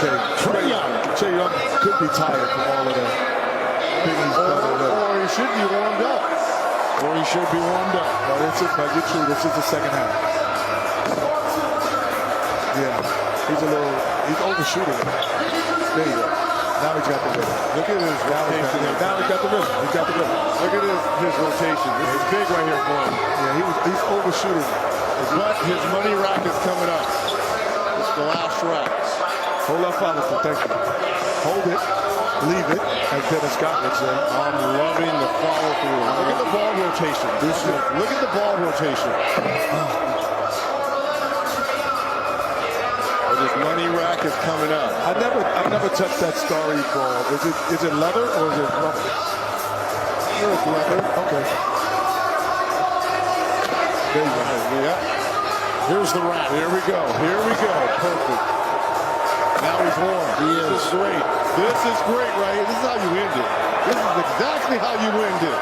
Okay, Trae Young could be tired from all of that. Or he should be warmed up. No, you're true. This is the second half. Yeah, he's overshooting it. There you go. Now he's got the rhythm. Look at his rotation. Now he's got the rhythm. Look at his rotation. This is big right here for him. Yeah, he's overshooting. His money rack is coming up. It's the last rack. Hold up, follow-through. Thank you. Hold it. Leave it, as Dennis Scott would say. I'm loving the follow-through. Look at the ball rotation. Look at the ball rotation. His money rack is coming up. I never touched that Starry ball. Is it leather or is it rubber? It's leather. Okay. There you go. Yeah. Here's the rack. Here we go. Perfect. Now he's warm. This is great. This is great, right? This is how you end it. This is exactly how you end it.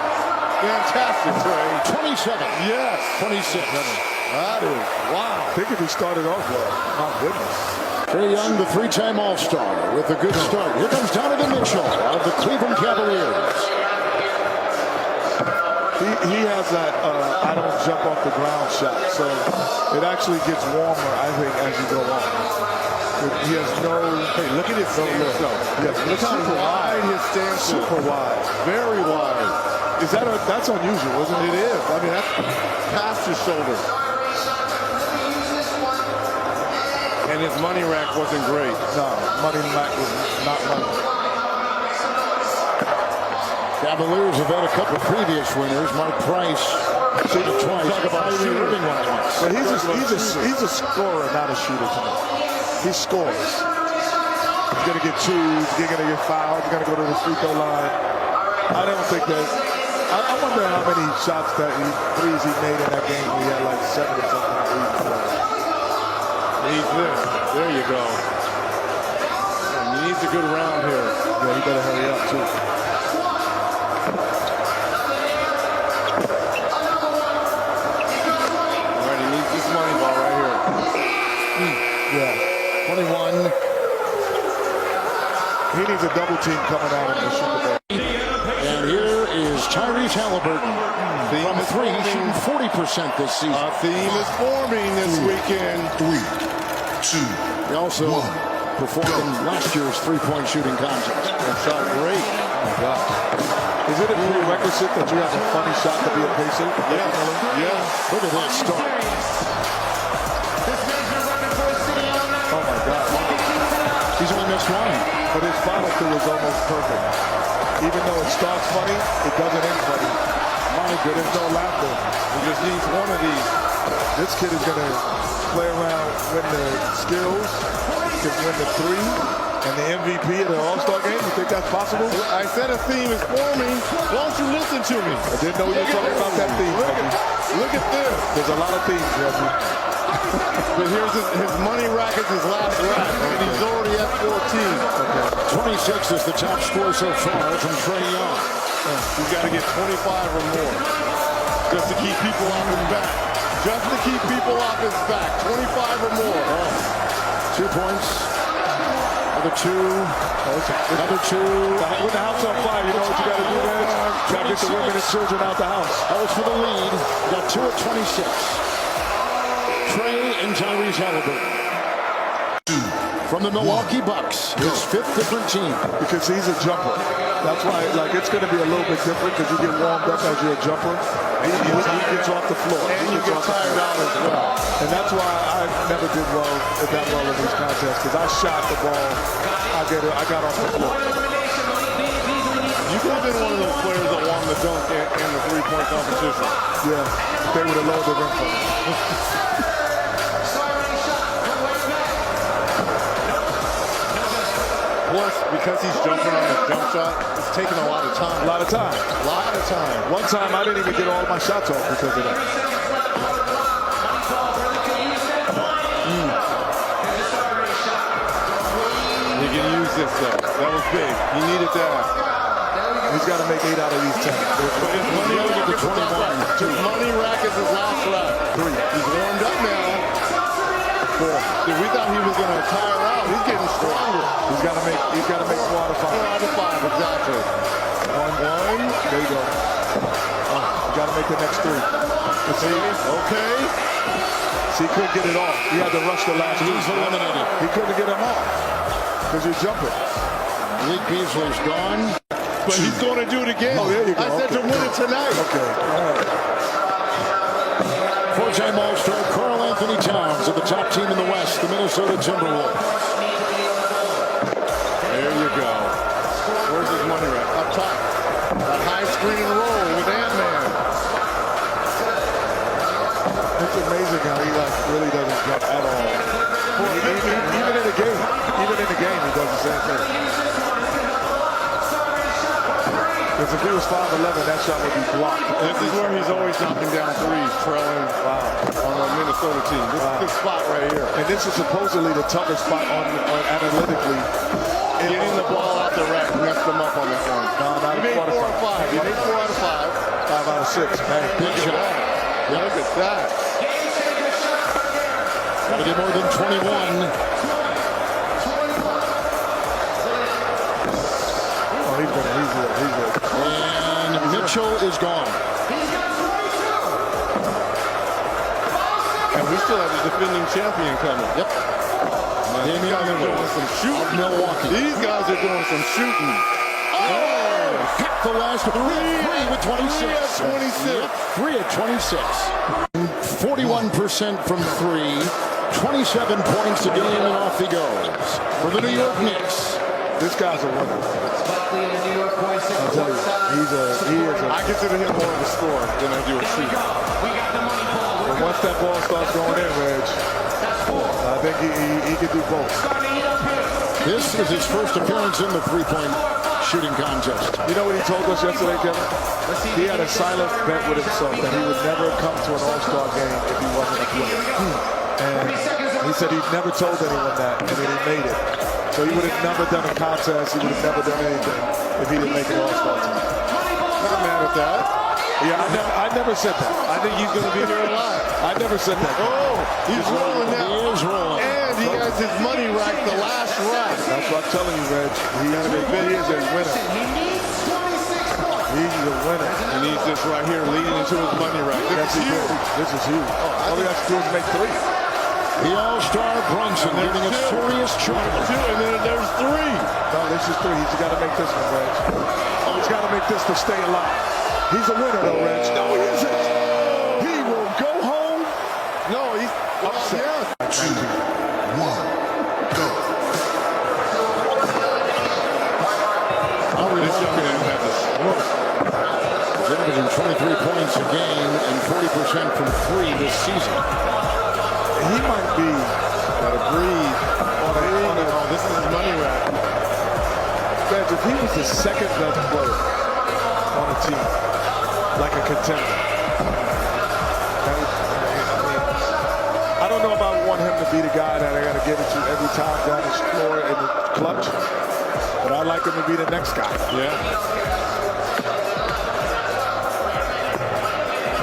Fantastic, Trey. 27. Yes. 26. That is, wow. I think if he started off well, my goodness. Trae Young, the three-time All-Star, with a good start. Here comes Donovan Mitchell of the Cleveland Cavaliers. He has that I don't jump off the ground shot, so it actually gets warmer, I think, as you go on. He has no. Hey, look at his stance, though. Yes, look how wide his stance is. Super wide. Very wide. That's unusual, isn't it? It is. I mean, that's past his shoulder. And his money rack wasn't great. No, money rack was not money. Cavaliers have had a couple previous winners. Mark Price seen it twice. Talk about shooting once. But he's a scorer, not a shooter to me. He scores. He's going to get twos. He's going to get fouled. He's going to go to the free throw line. I don't think that. I wonder how many shots threes he made in that game. He had like 7 or something. He's this. There you go. And he needs a good round here. Yeah, he better hurry up too. All right, he needs this money ball right here. Yeah. 21. He needs a double team coming out in the Super Bowl. And here is Tyrese Halliburton. From three, shooting 40% this season. A theme is forming this weekend. 3, 2, He also performed in last year's three-point shooting contest. And shot great. Oh my God. Is it a prerequisite that you have a funny shot to be a Pacer? Yeah. Look at that start. Oh my God. He's only missed one. But his follow-through is almost perfect. Even though it starts funny, it doesn't end funny. My goodness, no laughter. He just needs one of these. This kid is going to play around, win the skills, can win the three, and the MVP of the All-Star game. You think that's possible? I said a theme is forming. Don't you listen to me? I didn't know you were talking about that theme. Look at this. There's a lot of themes, Reggie. But here's his money rack is his last rack, and he's already at 14. Okay. 26 is the top score so far from Trae Young. He's got to get 25 or more just to keep people off his back. Just to keep people off his back. 25 or more. 2 points. Another two. Another two. With the house on fire, you know what you got to do there? Got to get the women and children out the house. That was for the lead. Got 2 at 26. Trae and Tyrese Halliburton. From the Milwaukee Bucks, his 5th different team. Because he's a jumper. That's why, it's going to be a little bit different because you get warmed up as you're a jumper. He gets off the floor. And you get tired out as well. And that's why I never did that well in these contests because I shot the ball. I got off the floor. You could have been one of those players that won the dunk and the three-point competition. Yeah, they would have lowered the rim for me. Plus, because he's jumping on his jump shot, it's taking a lot of time. A lot of time. One time I didn't even get all my shots off because of that. He can use this though. That was big. He needed that. He's got to make 8 out of these 10. But his money rack is his last rack. 3. He's warmed up now. 4. We thought he was going to tire out. He's getting stronger. He's got to make 4 out of 5. 4 out of 5, exactly. One. There you go. You got to make the next 3. Let's see. Okay. See, he couldn't get it off. He had to rush the last 2. He's eliminated. He couldn't get him off because you're jumping. Lee Beasley's gone. But he's going to do it again. Oh, there you go. I said to win it tonight. Okay. All right. Four-time All-Star Karl Anthony Towns of the top team in the West, the Minnesota Timberwolves. There you go. Where's his money rack? Up top. That high screen and roll with Ant-Man. It's amazing how he really doesn't jump at all. Even in the game, he does the same thing. Because if he was 5'11", that shot would be blocked. This is where he's always knocking down threes, trailing on the Minnesota team. This is the spot right here. And this is supposedly the toughest spot on analytically. Getting the ball out the rack messed them up on that one. No, not He made 4 out of 5. He made 4 out of 5. 5 out of 6. Man, Big shot. Yeah, look at that. Got to get more than 21. Oh, he's good. And Mitchell is gone. And we still have the defending champion coming. Yep. These guys are doing some shooting. Milwaukee. These guys are doing some shooting. Oh! Got the last 3 with 26. 3 at 26. 3 at 26. 41% from 3. 27 points a game, and off he goes. For the New York Knicks. This guy's a winner. I'll tell you, he is a. I consider him more of a scorer than I do a shooter. But once that ball starts going in, Reg, I think he can do both. This is his first appearance in the three-point shooting contest. You know what he told us yesterday, Kevin? He had a silent bet with himself that he would never come to an All-Star game if he wasn't a player. And he said he'd never told anyone that, and then he made it. So he would have never done a contest. He would have never done anything if he didn't make an All-Star team. Not mad at that. Yeah, I never said that. I think he's going to be here alive. I never said that. Oh, he's rolling now. He is rolling. And he has his money rack, the last rack. That's what I'm telling you, Reg. He is a winner. He's a winner. He needs this right here leading into his money rack. Yes, he did. This is huge. All he has to do is make 3. The All-Star Brunson giving a serious challenge. 2, and then there's 3. No, this is 3. He's got to make this one, Reg. Oh, he's got to make this to stay alive. He's a winner, though, Reg. No, he isn't. He will go home. No, he's upset. 2, 1, go. This young man had this. He's averaging 23 points a game and 40% from 3 this season. He might be. Gotta breathe. Oh, this is his money rack. Reg, if he was the second best player on a team, like a contender, I don't know if I want him to be the guy that I got to give it to every time down the floor in the clutch, but I like him to be the next guy. Yeah.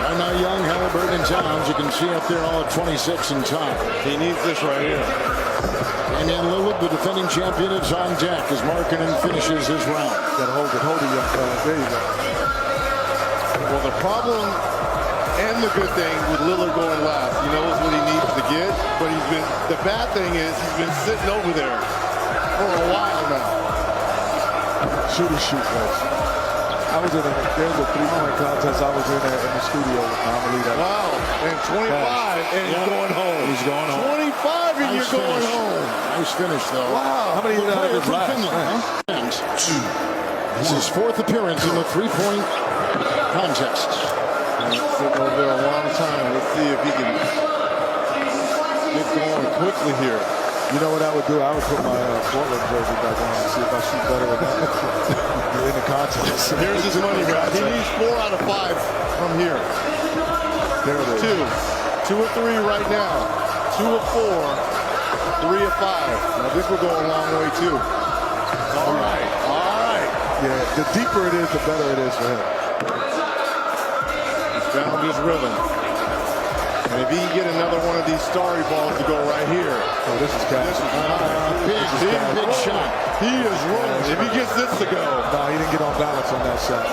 And now young Halliburton and Towns, you can see up there all at 26 in time. He needs this right here. And then Lillard, the defending champion, is on deck as Markkanen finishes his round. Got to hold it, young fella. There you go. Well, the problem and the good thing with Lillard going last, he knows what he needs to get, but the bad thing is he's been sitting over there for a while now. Shoot, Reg. I was in there was a 3-point contest. I was in there in the studio. I believe that. Wow. And 25, and he's going home. He's going home. 25, and you're going home. Nice finish, though. Wow. How many Good player of his from last? Finland, huh? 2, This is his 4th appearance in the three-point contest. He's sitting over there a long time. Let's see if he can get going quickly here. You know what I would do? I would put my Portland jersey back on and see if I shoot better with that in the contest. Here's his money rack. He needs 4 out of 5 from here. There it is. 2 of 3 right now. 2 of 4. 3 of 5. Now this will go a long way too. All right. Yeah, the deeper it is, the better it is for him. He's found his rhythm. And if he can get another one of these starry balls to go right here. Oh, this is cash. Big shot. He is rolling. If he gets this to go. No, he didn't get on balance on that shot.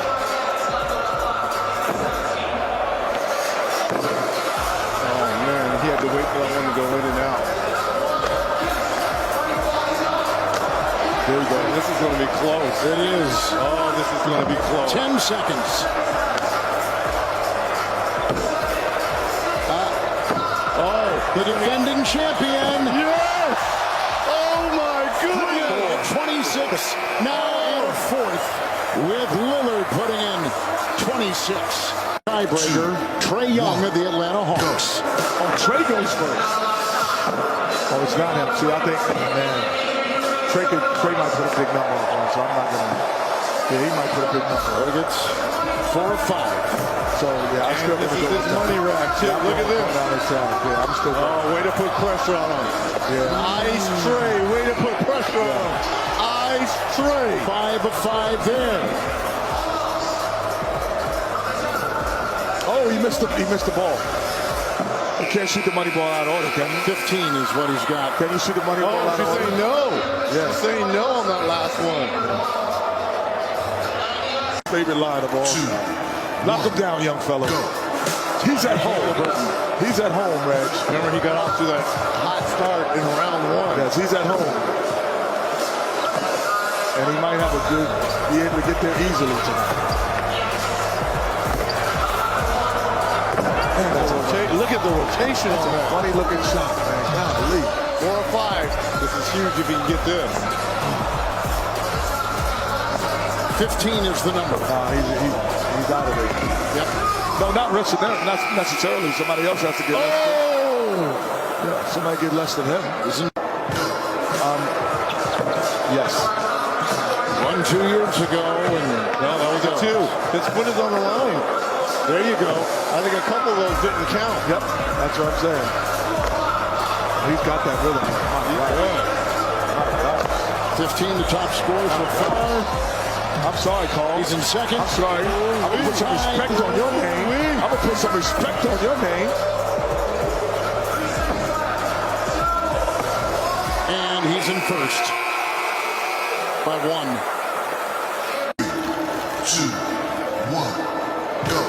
Oh, man. He had to wait for that one to go in and out. There we go. This is going to be close. It is. Oh, this is going to be close. 10 seconds. The defending champion. Yes! Oh, my goodness! 26. Now in fourth with Lillard putting in 26. Tiebreaker, Trae Young of the Atlanta Hawks. Oh, Trae goes first. Oh, it's not him. See, I think, man, Trae might put a big number on him, so I'm not going to. Yeah, he might put a big number. Nuggets 4 of 5. So, yeah, I'm still going to go with this money rack, too. Yeah, look at this. Yeah, I'm still going. Oh, way to put pressure on him. Yeah. Ice Trae, way to put pressure on him. Ice Trae. 5 of 5 there. Oh, he missed the ball. You can't shoot the money ball out of order, can you? 15 is what he's got. Can you shoot the money ball out of She's order? saying no. Yeah. She's saying no on that last one. Favorite line of all time. Knock him down, young fella. He's at home. He's at home, Reg. Remember, he got off to that hot start in round one. Yes, he's at home. And he might be able to get there easily tonight. Man, Look at the rotation on that. funny looking shot, man. Golly. 4 or 5. This is huge if he can get this. 15 is the number. He's out of it. Yep. No, not necessarily. Somebody else has to get less. Yeah, somebody get less than him. Yes. 1-2 years ago, and No, that was a 2. His foot is on the line. There you go. I think a couple of those didn't count. Yep, that's what I'm saying. He's got that rhythm. Yeah. 15 the top scorer so far. I'm sorry, Carl. He's in second. I'm sorry. I'm going to put some respect on your name. I'm going to put some respect on your name. And he's in first by 1. 2, 1, go.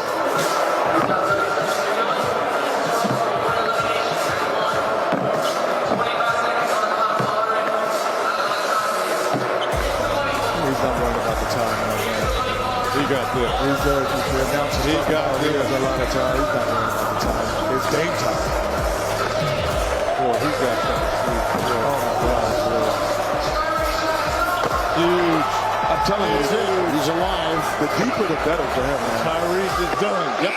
He's not worried about the time. He got this. The announcer. He got this. A lot of time. He's not worried about the time. It's game time. Boy, he got that. Oh, my God. Huge. I'm telling you, He's alive. the deeper the better for him, man. Tyrese is done. Yep.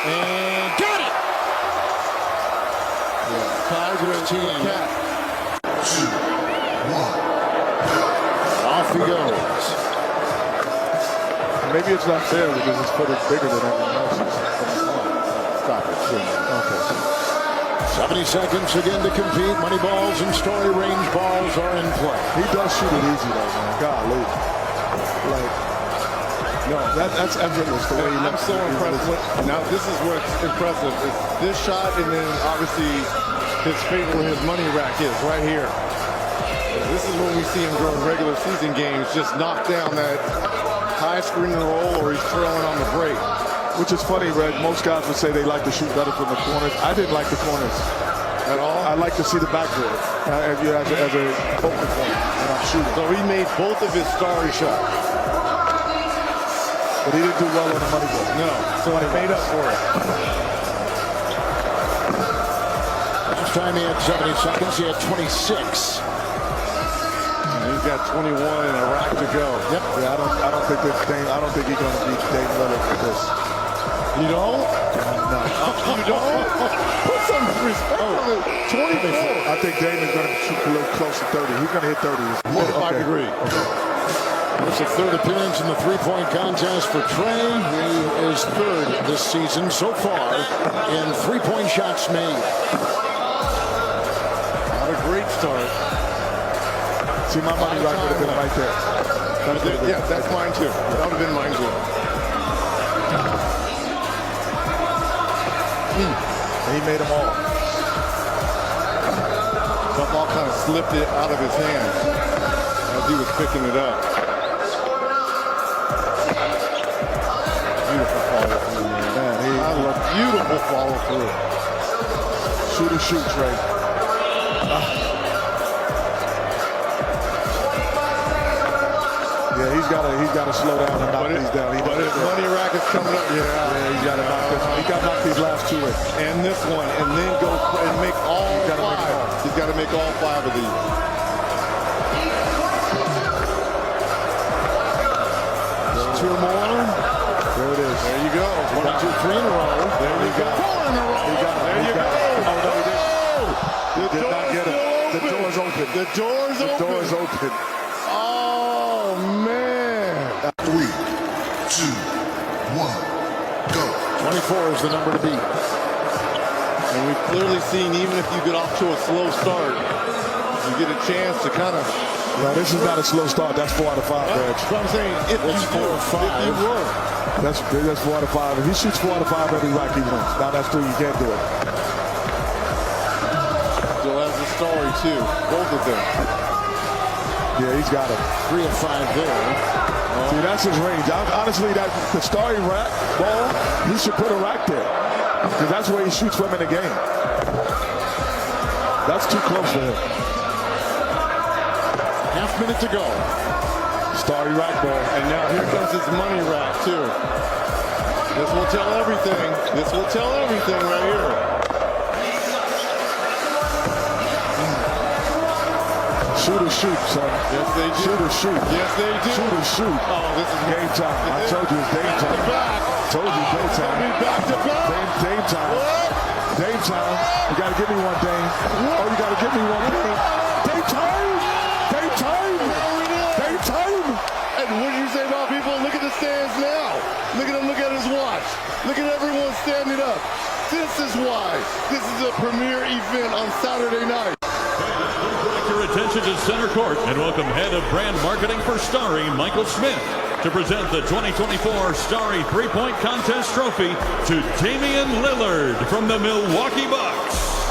And got it. Tiger to the cat. 2, 1. Off he goes. Maybe it's not fair because his foot is bigger than everyone else's. Stop it. Okay. 70 seconds again to compete. Money balls and story range balls are in play. He does shoot it easy, though, man. Golly. Like, no, that's effortless the way he I'm looks. so impressed with. Now, this is what's impressive. It's this shot, and then obviously his favorite where his money rack is right here. This is when we see him during regular season games, just knock down that high screen and roll, or he's trailing on the break. Which is funny, Reg. Most guys would say they like to shoot better from the corners. I didn't like the corners At all? I like to see the backboard as a focal point when I'm shooting. So he made both of his starry shots. But he didn't do well on the money ball. No. So he made up for it. Last time he had 70 seconds, he had 26. He's got 21 and a rack to go. Yep. Yeah, I don't think he's going to beat Dame Lillard with this. You don't? No. You don't? Put some respect on it. 24. I think Dame is going to shoot a little close to 30. He's going to hit 30. I agree. It's the third appearance in the three-point contest for Trae. He is third this season so far in three-point shots made. Not a great start. See, my money right would have been right there. Yeah, that's mine too. That would have been mine too. And he made them all. The ball kind of slipped it out of his hand. as he was picking it up. Beautiful follow through, man. Beautiful follow through. Shoot or shoot, Trey. Yeah, he's got to slow down and knock these down. But his money rack is coming up. Yeah, he's got to knock this. He got to knock these last two in. And this one, and then go and make all five. He's got to make all 5 of these. There's 2 more. There it is. There you go. 1, 2, 3 in a row. There you go. 4 in a row. He got it. There you go. Oh, no, he didn't. The Did not get it. The door's open. The door's The open. door's open. Oh, man. 3, 2, 1, go. 24 is the number to beat. And we've clearly seen, even if you get off to a slow start, you get a chance to kind of... No, this is not a slow start. That's 4 out of 5, Reg. That's what I'm saying. If That's you 4 or 5. If you were. That's 4 out of 5. If he shoots 4 out of 5 every rack, he wins. Now that's 3. You can't do it. Still has the story, too. Both of them. Yeah, he's got it. 3 of 5 there. See, that's his range. Honestly, the starting rack ball, he should put a rack there. Because that's where he shoots from in the game. That's too close for him. Half minute to go. Starting rack ball. And now here comes his money rack, too. This will tell everything. This will tell everything right here. Shoot or shoot, son. Yes, they do. Shoot or shoot. Yes, they do. Shoot or shoot. Oh, this is Game time. I told you it's game time. back. Told you game time. Back to back. Game time. Game time. You gotta give me one, Dame. Oh, you gotta give me one, Dame. Game time. Game time. Game time. And what do you say about people? Look at the stands now. Look at him. Look at his watch. Look at everyone standing up. This is why. This is a premier event on Saturday night. Your attention to center court and welcome head of brand marketing for Starry, Michael Smith, to present the 2024 Starry Three-Point Contest Trophy to Damian Lillard from the Milwaukee Bucks.